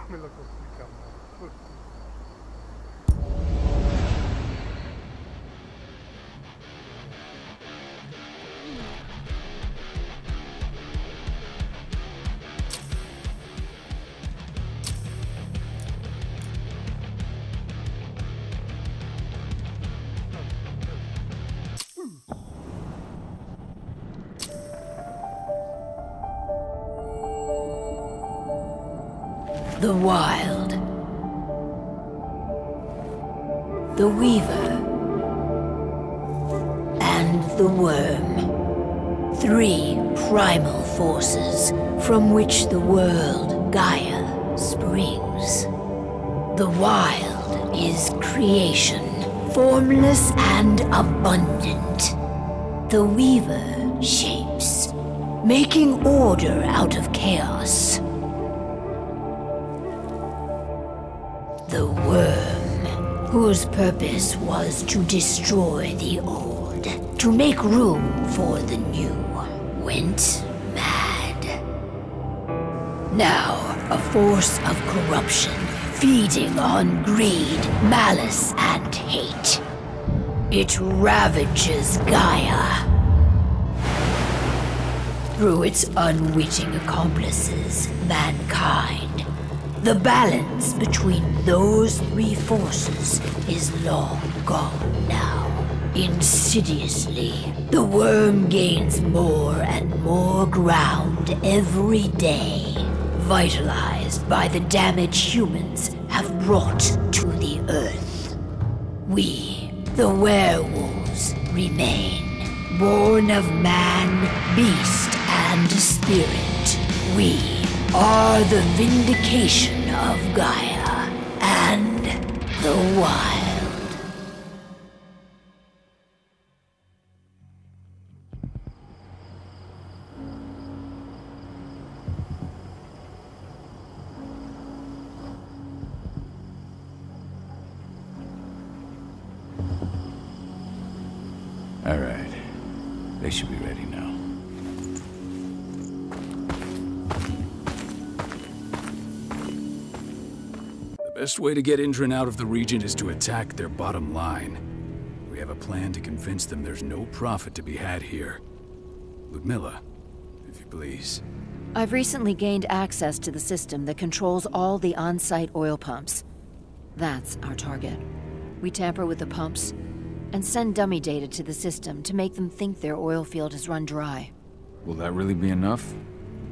me lo complicamos. The wild, the weaver, and the worm. Three primal forces from which the world, Gaia, springs. The wild is creation, formless and abundant. The weaver shapes, making order out of chaos. The worm, whose purpose was to destroy the old, to make room for the new, went mad. Now, a force of corruption, feeding on greed, malice, and hate. It ravages Gaia. Through its unwitting accomplices, mankind. The balance between those three forces is long gone now. Insidiously, the worm gains more and more ground every day, vitalized by the damage humans have brought to the earth. We, the werewolves, remain, born of man, beast, and spirit. We are the vindication of Gaia and the wild. All right. They should be ready now. The best way to get Indran out of the region is to attack their bottom line. We have a plan to convince them there's no profit to be had here. Ludmilla, if you please. I've recently gained access to the system that controls all the on-site oil pumps. That's our target. We tamper with the pumps and send dummy data to the system to make them think their oil field has run dry. Will that really be enough?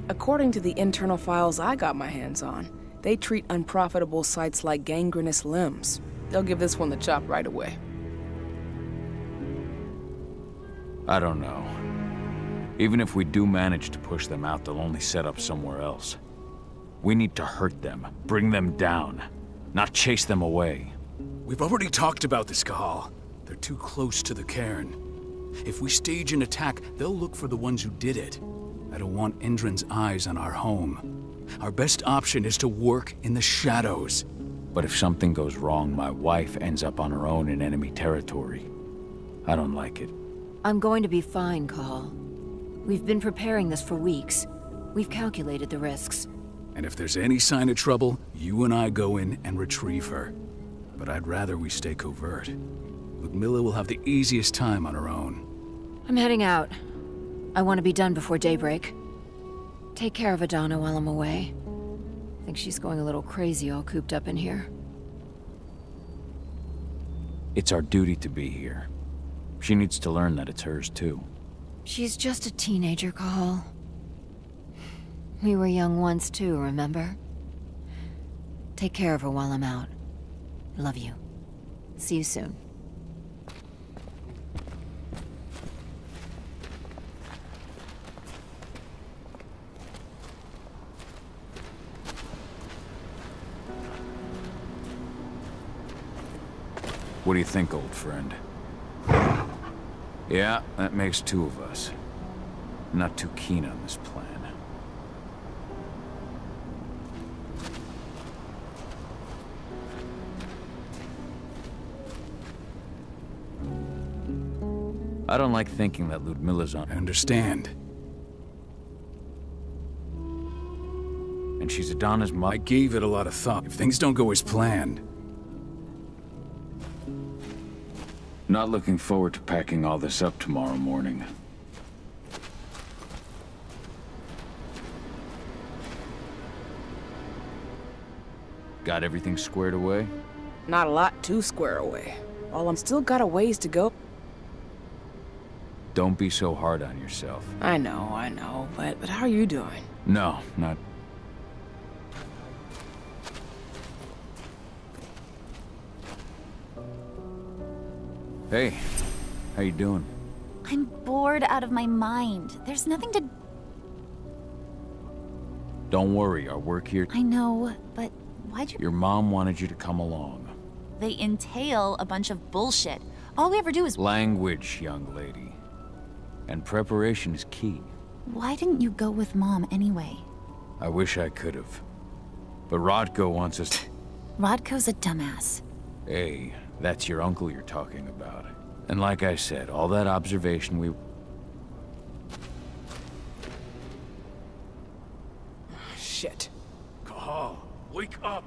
According to the internal files I got my hands on, they treat unprofitable sites like gangrenous limbs. They'll give this one the chop right away. I don't know. Even if we do manage to push them out, they'll only set up somewhere else. We need to hurt them, bring them down, not chase them away. We've already talked about this, Cahal. They're too close to the cairn. If we stage an attack, they'll look for the ones who did it. I don't want Indran's eyes on our home. Our best option is to work in the shadows. But if something goes wrong, my wife ends up on her own in enemy territory. I don't like it. I'm going to be fine, Cahal. We've been preparing this for weeks. We've calculated the risks. And if there's any sign of trouble, you and I go in and retrieve her. But I'd rather we stay covert. Ludmilla will have the easiest time on her own. I'm heading out. I want to be done before daybreak. Take care of Adana while I'm away. I think she's going a little crazy all cooped up in here. It's our duty to be here. She needs to learn that it's hers too. She's just a teenager, Cahal. We were young once too, remember? Take care of her while I'm out. Love you. See you soon. What do you think, old friend? Yeah, that makes two of us. I'm not too keen on this plan. I don't like thinking that Ludmilla's on. I understand. And and she's Adana's I mother. gave it a lot of thought. If things don't go as planned... Not looking forward to packing all this up tomorrow morning. Got everything squared away? Not a lot to square away. I'm still got a ways to go. Don't be so hard on yourself. I know, but how are you doing? No, not... Hey, how you doing? I'm bored out of my mind. There's nothing to... Don't worry, our work here... I know, but why'd you... Your mom wanted you to come along. They entail a bunch of bullshit. All we ever do is... Language, young lady. And preparation is key. Why didn't you go with Mom anyway? I wish I could have. But Rodko wants us to... Rodko's a dumbass. Hey, that's your uncle you're talking about. And like I said, all that observation we... Shit. Cahal, wake up!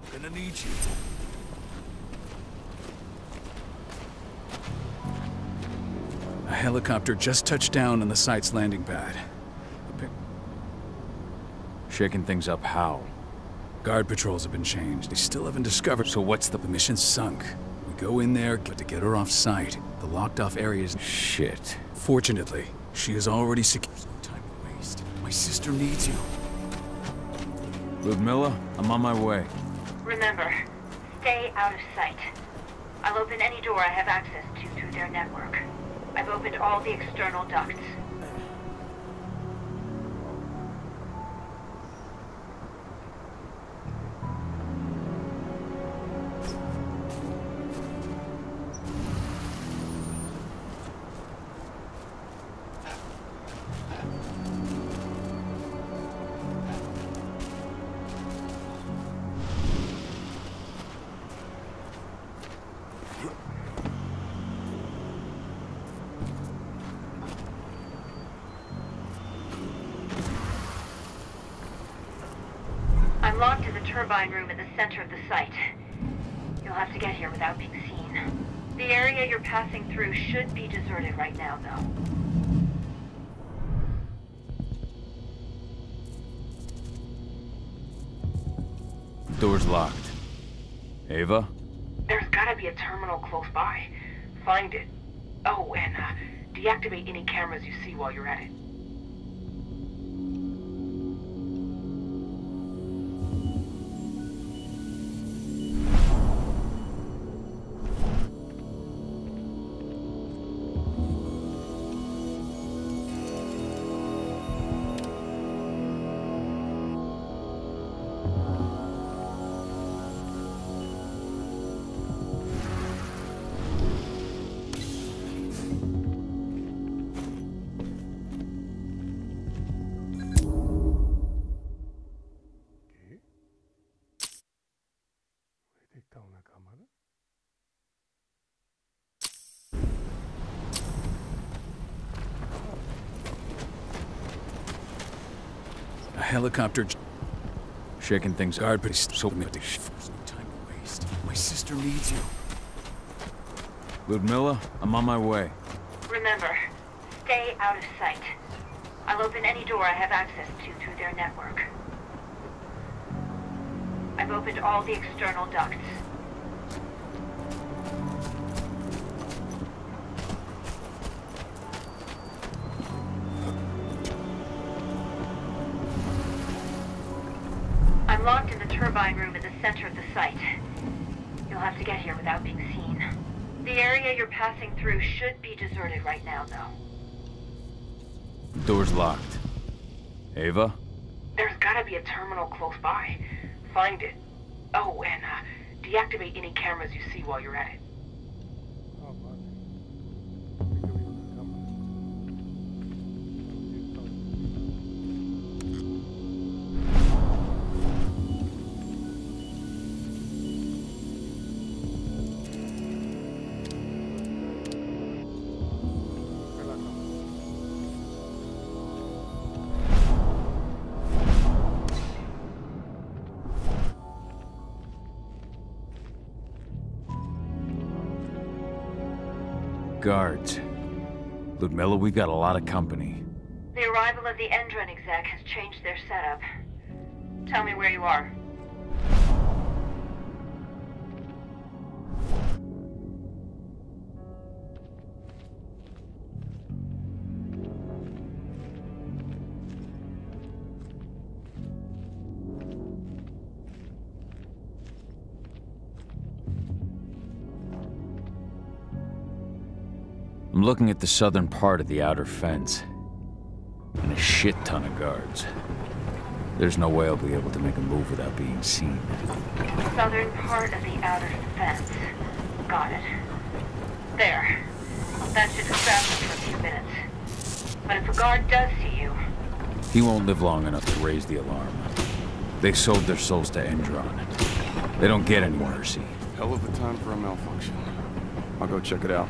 I'm gonna need you. A helicopter just touched down on the site's landing pad. Shaking things up how? Guard patrols have been changed. They still haven't discovered. So what's the... The mission's sunk. We go in there, but to get her off site. The locked-off area is... Shit. Fortunately, she is already secure. No time to waste. My sister needs you. Ludmilla, I'm on my way. Remember, stay out of sight. I'll open any door I have access to through their network. I've opened all the external ducts. I'm locked to the turbine room in the center of the site. You'll have to get here without being seen. The area you're passing through should be deserted right now, though. Door's locked. Ava? There's gotta be a terminal close by. Find it. Oh, and deactivate any cameras you see while you're at it. A helicopter... Shaking things up. Guard, but so... No time to waste. My sister needs you. Ludmilla, I'm on my way. Remember, stay out of sight. I'll open any door I have access to through their network. I've opened all the external ducts. I'm locked in the turbine room in the center of the site. You'll have to get here without being seen. The area you're passing through should be deserted right now, though. Door's locked. Ava? There's gotta be a terminal close by. Find it. Oh, and deactivate any cameras you see while you're at it. Guards. Ludmilla, we've got a lot of company. The arrival of the Endron exec has changed their setup. Tell me where you are. I'm looking at the southern part of the outer fence. And a shit ton of guards. There's no way I'll be able to make a move without being seen. Southern part of the outer fence. Got it. There. That should distract them for a few minutes. But if a guard does see you... He won't live long enough to raise the alarm. They sold their souls to Endron. They don't get any mercy. Hell of a time for a malfunction. I'll go check it out.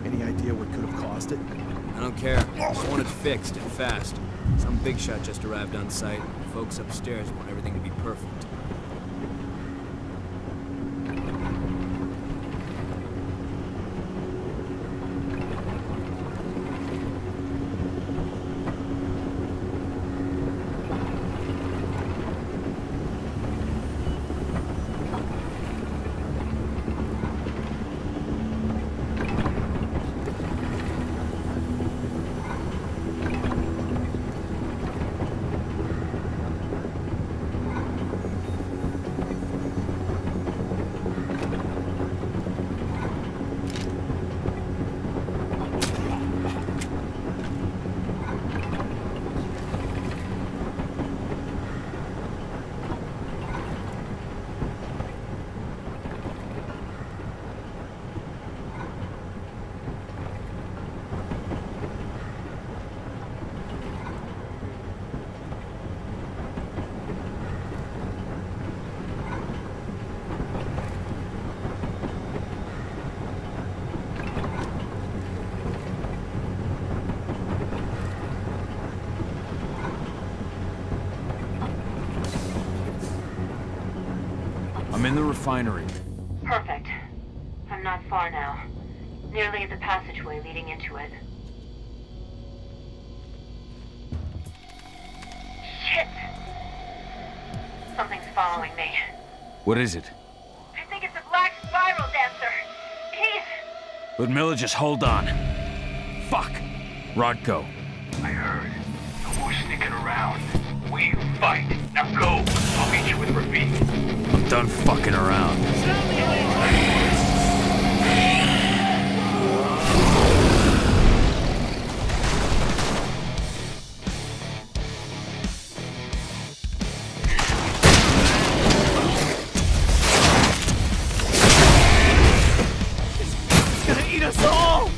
Any idea what could have caused it? I don't care. Just want it fixed and fast. Some big shot just arrived on site. Folks upstairs want everything to be perfect. I'm in the refinery. Perfect. I'm not far now. Nearly at the passageway leading into it. Shit! Something's following me. What is it? I think it's a black spiral dancer. He's... Ludmilla, just hold on. Fuck. Rodko. I heard. No more sneaking around. We fight. Now go. I'll meet you with Rafik. I'm done fucking around. It's gonna eat us all!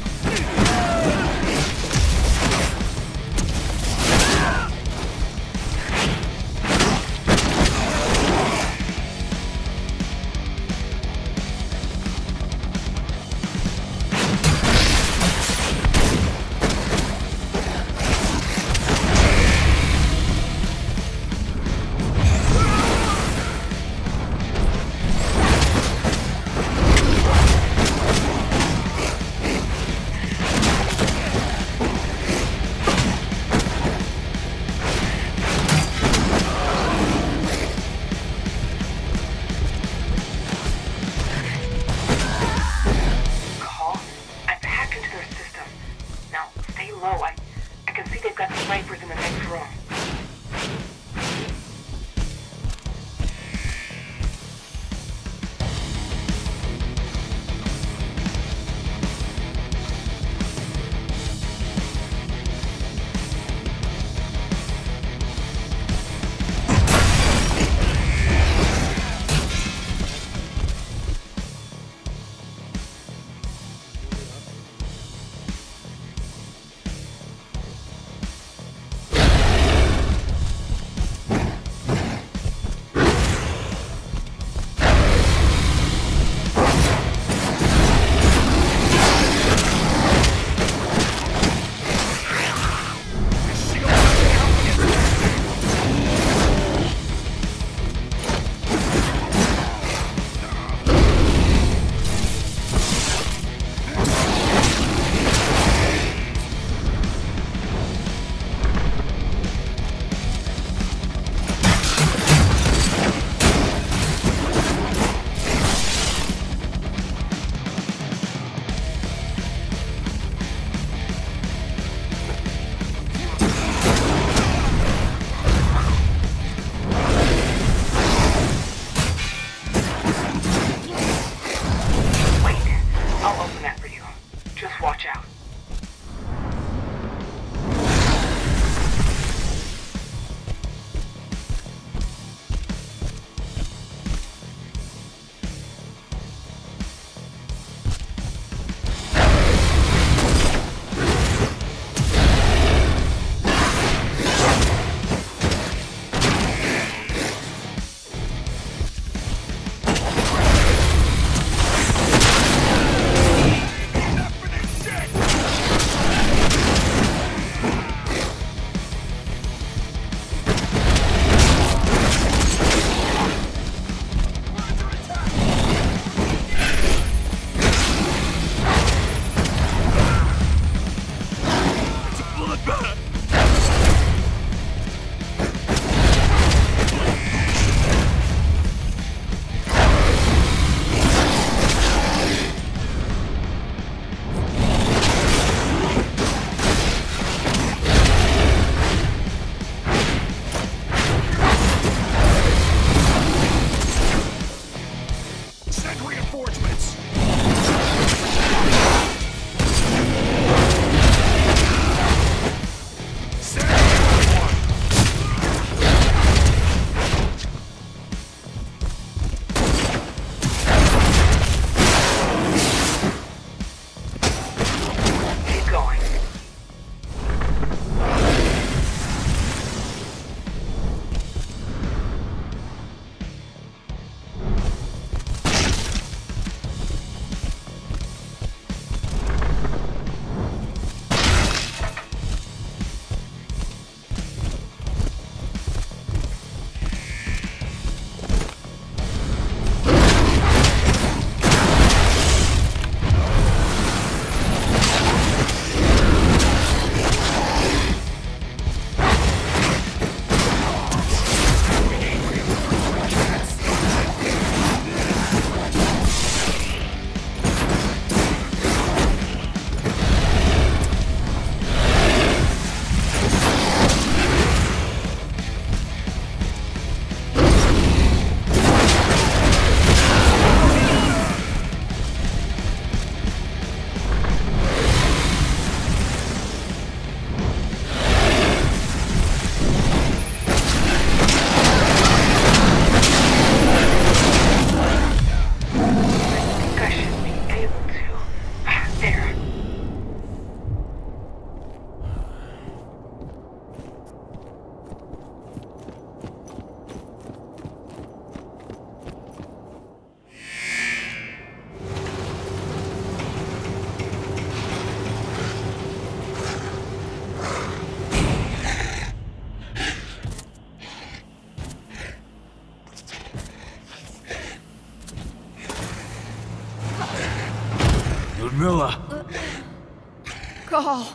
Cahal.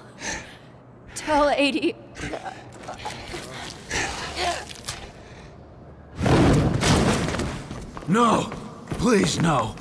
Tell 80. No! Please, no!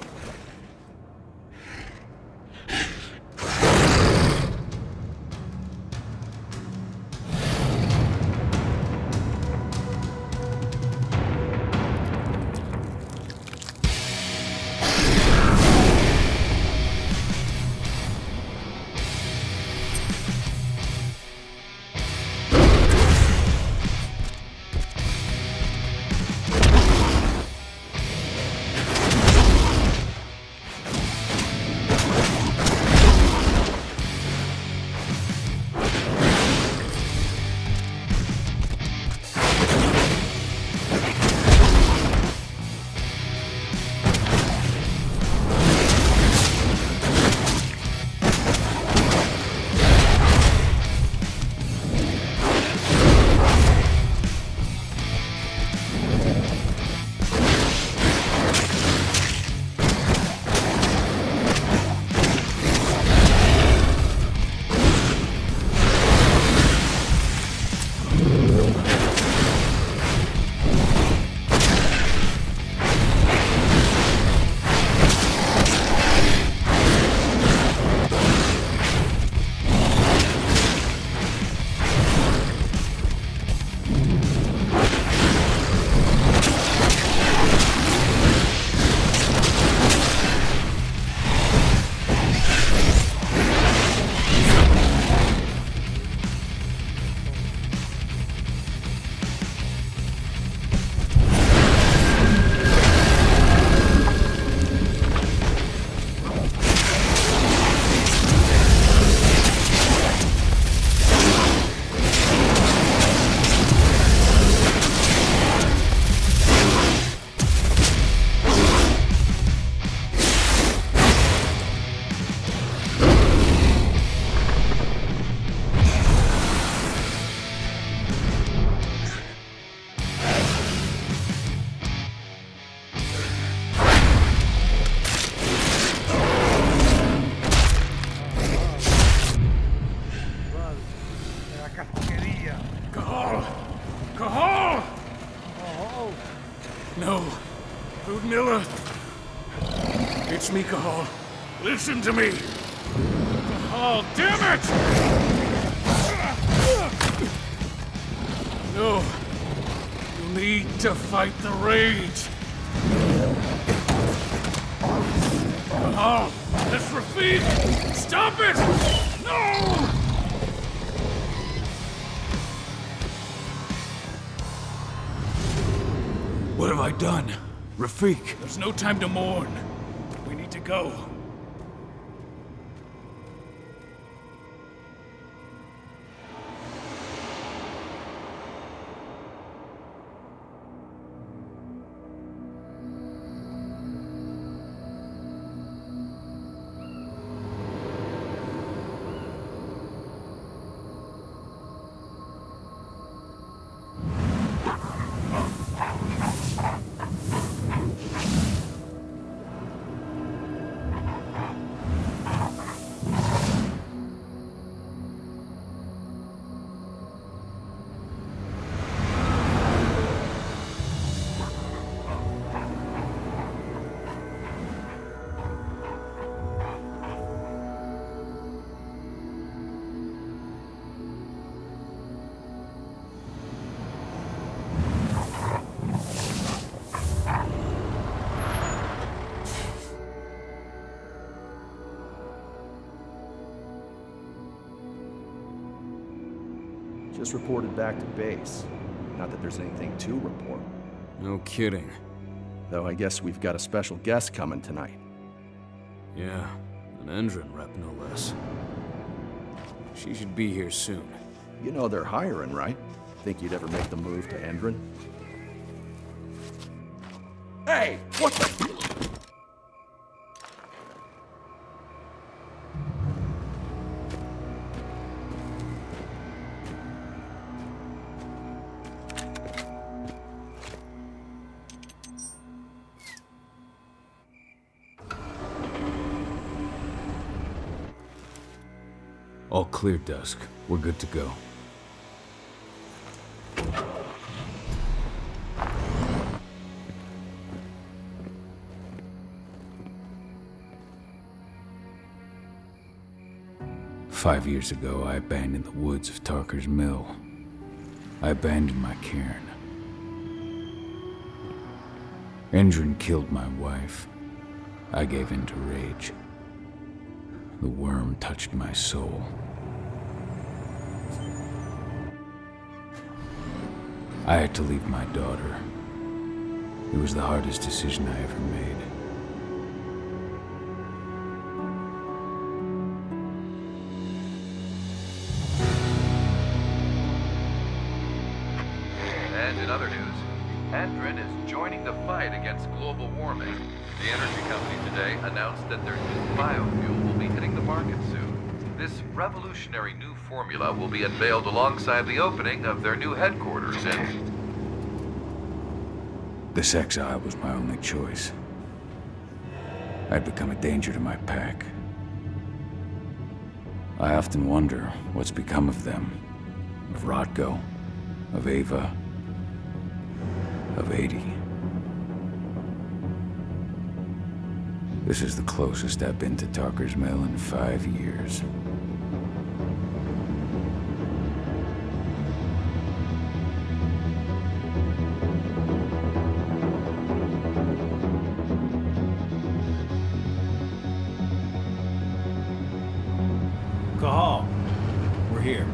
Cahal! Cahal! No. Ludmilla. It's me, Cahal. Listen to me. Cahal, damn it! No. You need to fight the rage. Cahal, that's Rafik! Stop it! No! What have I done? Rafik! There's no time to mourn. We need to go. Just reported back to base. Not that there's anything to report. No kidding. Though I guess we've got a special guest coming tonight. Yeah, an Endron rep no less. She should be here soon. You know they're hiring, right? Think you'd ever make the move to Endron? Hey! What the... All clear, Dusk. We're good to go. "5 years ago, I abandoned the woods of Tarker's Mill. I abandoned my cairn. Endrin killed my wife. I gave in to rage. The worm touched my soul. I had to leave my daughter. It was the hardest decision I ever made. And in other news, Endrin is joining the fight against global warming. The energy company today announced that their new biofuel will be hitting the market soon. This revolutionary new formula will be unveiled alongside the opening of their new headquarters in... This exile was my only choice. I'd become a danger to my pack. I often wonder what's become of them. Of Rotko, of Ava, of 80. This is the closest I've been to Tarker's Mill in 5 years. Cahal, we're here.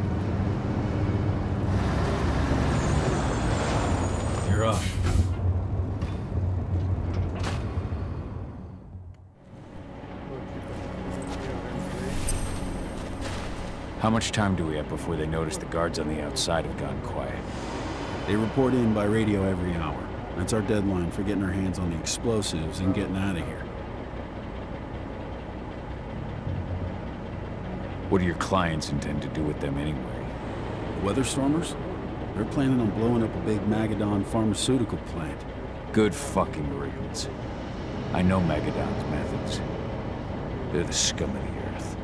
You're up. How much time do we have before they notice the guards on the outside have gone quiet? They report in by radio every hour. That's our deadline for getting our hands on the explosives and getting out of here. What do your clients intend to do with them anyway? The Weatherstormers? They're planning on blowing up a big Magadon pharmaceutical plant. Good fucking riddance. I know Magadon's methods. They're the scum of the earth.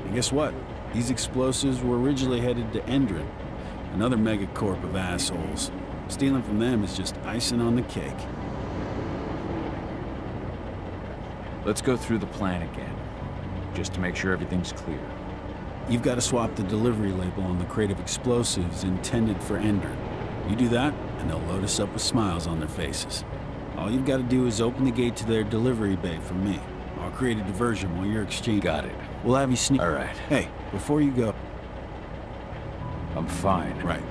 And guess what? These explosives were originally headed to Endrin, another megacorp of assholes. Stealing from them is just icing on the cake. Let's go through the plan again, just to make sure everything's clear. You've got to swap the delivery label on the crate of explosives intended for Endrin. You do that, and they'll load us up with smiles on their faces. All you've got to do is open the gate to their delivery bay for me. I'll create a diversion while you're exchanging. Got it. We'll have you sneak. All right. Hey, before you go... I'm fine. Right.